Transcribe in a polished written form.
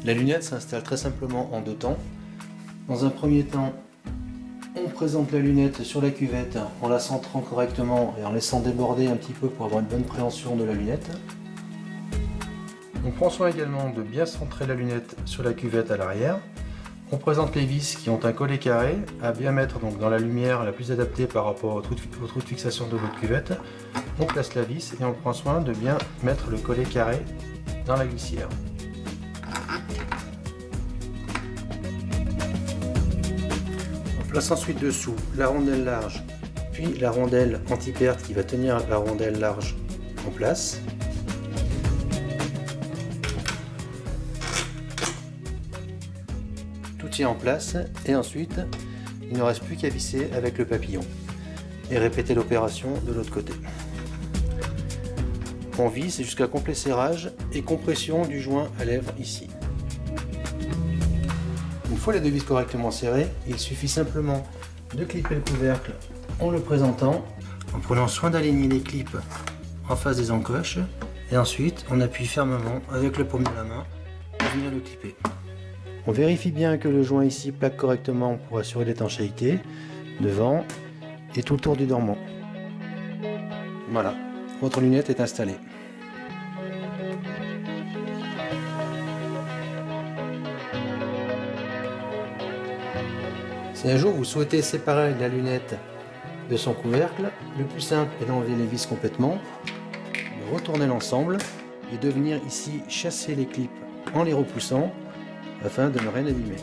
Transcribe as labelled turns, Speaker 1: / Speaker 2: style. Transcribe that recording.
Speaker 1: La lunette s'installe très simplement en deux temps. Dans un premier temps, on présente la lunette sur la cuvette en la centrant correctement et en laissant déborder un petit peu pour avoir une bonne préhension de la lunette. On prend soin également de bien centrer la lunette sur la cuvette à l'arrière. On présente les vis qui ont un collet carré à bien mettre donc dans la lumière la plus adaptée par rapport au trou de fixation de votre cuvette. On place la vis et on prend soin de bien mettre le collet carré dans la glissière. On place ensuite dessous la rondelle large, puis la rondelle anti-perte qui va tenir la rondelle large en place. Tout tient en place et ensuite il ne reste plus qu'à visser avec le papillon et répéter l'opération de l'autre côté. On visse jusqu'à complet serrage et compression du joint à lèvres ici. Une fois les deux vis correctement serrées, il suffit simplement de clipper le couvercle en le présentant, en prenant soin d'aligner les clips en face des encoches et ensuite on appuie fermement avec le paume de la main pour venir le clipper. On vérifie bien que le joint ici plaque correctement pour assurer l'étanchéité devant et tout le tour du dormant. Voilà, votre lunette est installée. Si un jour vous souhaitez séparer la lunette de son couvercle, le plus simple est d'enlever les vis complètement, de retourner l'ensemble et de venir ici chasser les clips en les repoussant afin de ne rien abîmer.